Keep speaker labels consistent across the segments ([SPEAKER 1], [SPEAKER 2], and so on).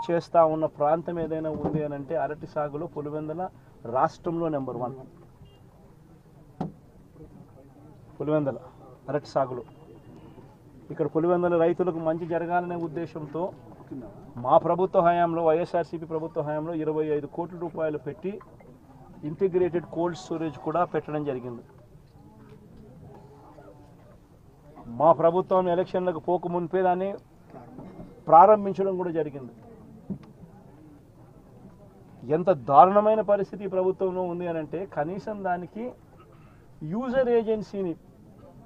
[SPEAKER 1] చేస్తూ ఉన్న ప్రాంతం ఏదైనా ఉంది అని అంటే అరటి సాగులో పులివెందుల రాష్ట్రంలో నెంబర్ 1. పులివెందుల అరటి సాగులో ఇక్కడ పులివెందుల రైతులకు మంచి జరగాలనే ఉద్దేశంతో మా ప్రభుత్వ హయాంలో వైఎస్ఆర్సీపీ ప్రభుత్వ హయాంలో 25 కోట్ల రూపాయలు పెట్టి ఇంటిగ్రేటెడ్ కోల్డ్ స్టోరేజ్ కూడా పెట్టడం జరిగింది. మా ప్రభుత్వం ఎలక్షన్లకు పోక మునిపే దాన్ని ప్రారంభించడం కూడా జరిగింది. ఎంత దారుణమైన పరిస్థితి ప్రభుత్వంలో ఉంది అని అంటే కనీసం దానికి యూజర్ ఏజెన్సీని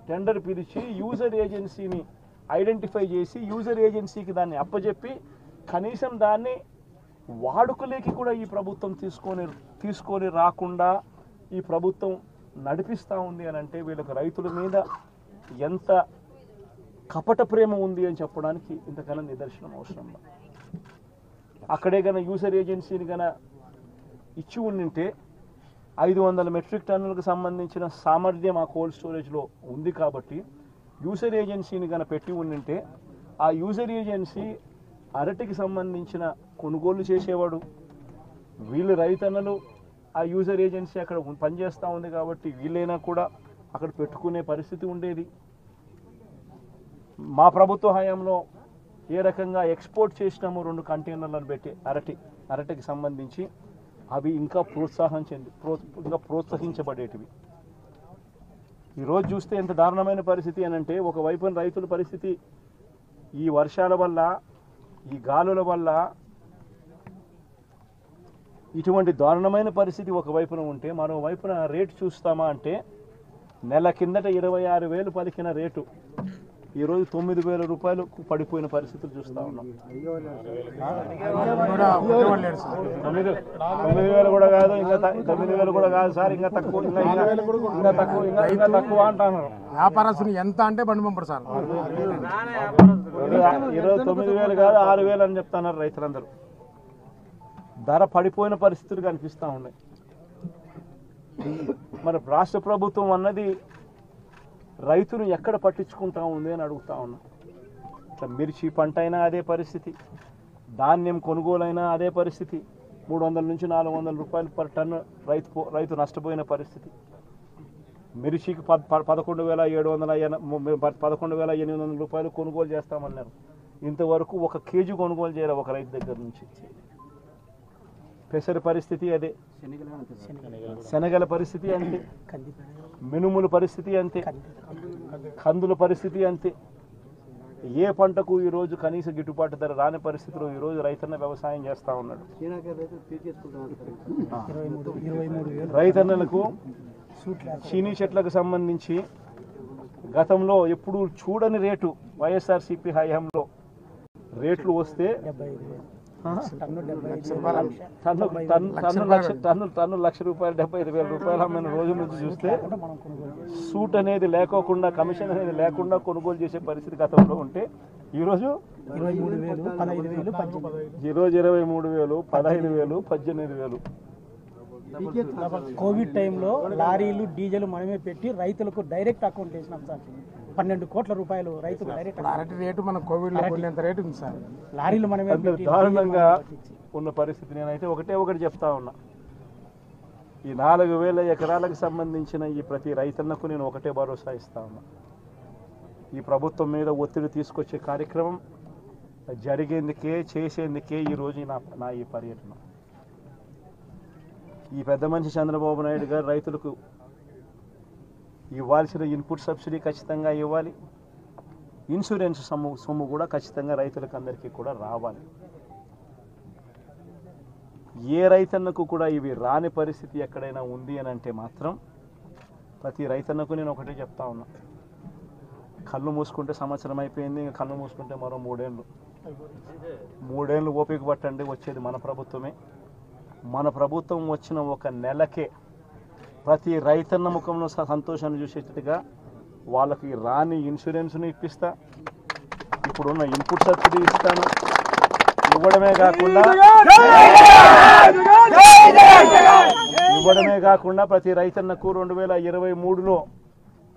[SPEAKER 1] టెండర్ పిలిచి యూజర్ ఏజెన్సీని ఐడెంటిఫై చేసి యూజర్ ఏజెన్సీకి దాన్ని అప్పచెప్పి కనీసం దాన్ని వాడుకలేకి కూడా ఈ ప్రభుత్వం తీసుకొని రాకుండా ఈ ప్రభుత్వం నడిపిస్తూ ఉంది అని అంటే వీళ్ళకి రైతుల మీద ఎంత కపట ప్రేమ ఉంది అని చెప్పడానికి ఇంతకన్నా నిదర్శనం అవసరం. అక్కడే కన్నా యూజర్ ఏజెన్సీని కన్నా ఇచ్చి ఉండింటే 500 మెట్రిక్ టన్నులకు సంబంధించిన సామర్థ్యం ఆ కోల్డ్ స్టోరేజ్లో ఉంది కాబట్టి యూజర్ ఏజెన్సీని కన్నా పెట్టి ఉండింటే ఆ యూజర్ ఏజెన్సీ అరటికి సంబంధించిన కొనుగోలు చేసేవాడు. వీళ్ళు రైతన్నలు ఆ యూజర్ ఏజెన్సీ అక్కడ పనిచేస్తూ ఉంది కాబట్టి వీళ్ళైనా కూడా అక్కడ పెట్టుకునే పరిస్థితి ఉండేది. మా ప్రభుత్వ హయాంలో ఏ రకంగా ఎక్స్పోర్ట్ చేసినాము 2 కంటైనర్లను పెట్టి అరటికి సంబంధించి అవి ఇంకా ప్రోత్సహించబడేటివి. ఈరోజు చూస్తే ఎంత దారుణమైన పరిస్థితి అని అంటే ఒకవైపున రైతుల పరిస్థితి ఈ వర్షాల వల్ల ఈ గాలుల వల్ల ఇటువంటి దారుణమైన పరిస్థితి ఒకవైపున ఉంటే మరోవైపున రేటు చూస్తామా అంటే నెల కిందట 26,000 పలికిన రేటు ఈరోజు 9,000 రూపాయలకు పడిపోయిన పరిస్థితులు చూస్తూ ఉన్నాం. 9,000 కూడా కాదు, ఇంకా 9,000 కూడా కాదు సార్, ఇంకా తక్కువ అంటున్నారు.
[SPEAKER 2] వ్యాపారస్తులు ఎంత అంటే బండి పంపరు సార్.
[SPEAKER 1] ఈరోజు 9,000 కాదు 6,000 అని చెప్తున్నారు రైతులందరూ. ధర పడిపోయిన పరిస్థితులు కనిపిస్తూ ఉన్నాయి. మరి రాష్ట్ర ప్రభుత్వం అన్నది రైతును ఎక్కడ పట్టించుకుంటా ఉంది అని అడుగుతా ఉన్నా. ఇట్లా మిర్చి పంట అయినా అదే పరిస్థితి, ధాన్యం కొనుగోలైనా అదే పరిస్థితి. 300 నుంచి 400 రూపాయలు పర్ టన్ను రైతు నష్టపోయిన పరిస్థితి. మిర్చికి 11,800 రూపాయలు కొనుగోలు చేస్తామన్నారు. ఇంతవరకు 1 కేజీ కొనుగోలు చేయాలి ఒక రైతు దగ్గర నుంచి. పెసర పరిస్థితి అదే, శనగల పరిస్థితి అంతే, మినుముల పరిస్థితి అంతే, కందుల పరిస్థితి అంతే. ఏ పంటకు ఈరోజు కనీస గిట్టుబాటు ధర రాని పరిస్థితిలో ఈరోజు రైతన్న వ్యవసాయం చేస్తూ ఉన్నాడు. రైతన్నలకు చీనీ చెట్లకు సంబంధించి గతంలో ఎప్పుడూ చూడని రేటు వైఎస్ఆర్సీపీ హయాంలో రేట్లు వస్తే టన్ను ₹1,00,000 ₹75,000 అమ్మిన రోజు నుంచి చూస్తే సూట్ అనేది లేకోకుండా కమిషన్ అనేది లేకుండా కొనుగోలు చేసే పరిస్థితి గతంలో ఉంటే ఈరోజు 23,000, 15,000, 18,000.
[SPEAKER 3] కోవిడ్ టైంలో లారీలు డీజిల్ మనమే పెట్టి రైతులకు డైరెక్ట్ అకౌంట్ వేసినాం సార్. 12 కోట్ల రూపాయలు రైతులు డైరెక్ట్.
[SPEAKER 2] అరటి రేటు మన కోవిడ్ రేటు ఉంది సార్.
[SPEAKER 3] లారీలు మనమే
[SPEAKER 1] దారుణంగా ఉన్న పరిస్థితి. నేనైతే ఒకటి చెప్తా ఉన్నా. ఈ 4,000 ఎకరాలకు సంబంధించిన ఈ ప్రతి రైతన్నకు నేను ఒకటే భరోసా ఇస్తా ఉన్నా. ఈ ప్రభుత్వం మీద ఒత్తిడి తీసుకొచ్చే కార్యక్రమం జరిగేందుకే చేసేందుకే ఈరోజు నా ఈ పర్యటన. ఈ పెద్ద మనిషి చంద్రబాబు నాయుడు గారు రైతులకు ఇవ్వాల్సిన ఇన్పుట్ సబ్సిడీ ఖచ్చితంగా ఇవ్వాలి. ఇన్సూరెన్స్ సొమ్ము కూడా ఖచ్చితంగా రైతులకు అందరికీ కూడా రావాలి. ఏ రైతన్నకు కూడా ఇవి రాని పరిస్థితి ఎక్కడైనా ఉంది అని అంటే మాత్రం ప్రతి రైతన్నకు నేను ఒకటే చెప్తా ఉన్నా. కళ్ళు మూసుకుంటే సంవత్సరం అయిపోయింది, ఇంకా కళ్ళు మూసుకుంటే మరో 3 ఏళ్ళు. 3 ఏళ్ళు ఓపిక పట్టండి, వచ్చేది మన ప్రభుత్వమే. మన ప్రభుత్వం వచ్చిన 1 నెలకే ప్రతి రైతన్న ముఖంలో సంతోషాన్ని చూసేటట్టుగా వాళ్ళకి రాని ఇన్సూరెన్స్ను ఇప్పిస్తా, ఇప్పుడున్న ఇన్పుట్ సబ్సిడీ ఇస్తాను. ఇవ్వడమే కాకుండా ప్రతి రైతన్నకు 2023లో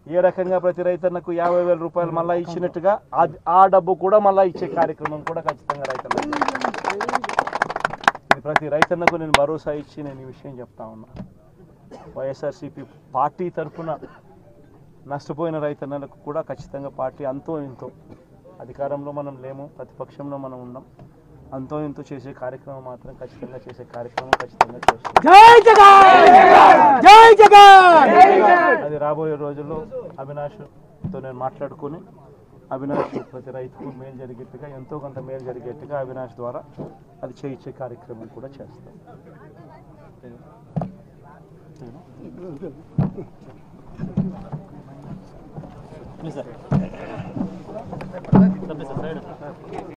[SPEAKER 1] ఏ రకంగా ప్రతి రైతన్నకు 50,000 రూపాయలు మళ్ళీ ఇచ్చినట్టుగా ఆ డబ్బు కూడా మళ్ళీ ఇచ్చే కార్యక్రమం కూడా ఖచ్చితంగా రైతన్నకు ప్రతి రైతన్నకు నేను భరోసా ఇచ్చి నేను ఈ విషయం చెప్తా ఉన్నా. వైఎస్ఆర్సీపీ పార్టీ తరఫున నష్టపోయిన రైతన్నలకు కూడా ఖచ్చితంగా పార్టీ అంతో ఇంతో, అధికారంలో మనం లేము, ప్రతిపక్షంలో మనం ఉన్నాం, అంతో ఇంతో చేసే కార్యక్రమం మాత్రం ఖచ్చితంగా చేసే కార్యక్రమం ఖచ్చితంగా చేస్తాం.
[SPEAKER 3] జై జగన్ జై జగన్.
[SPEAKER 1] అది రాబోయే రోజుల్లో అవినాష్తో నేను మాట్లాడుకుని అవినాష్ ప్రతి రైతుకు మేలు జరిగేట్టుగా, ఎంతో కొంత మేలు జరిగేట్టుగా అవినాష్ ద్వారా అది చేయించే కార్యక్రమం కూడా చేస్తాం.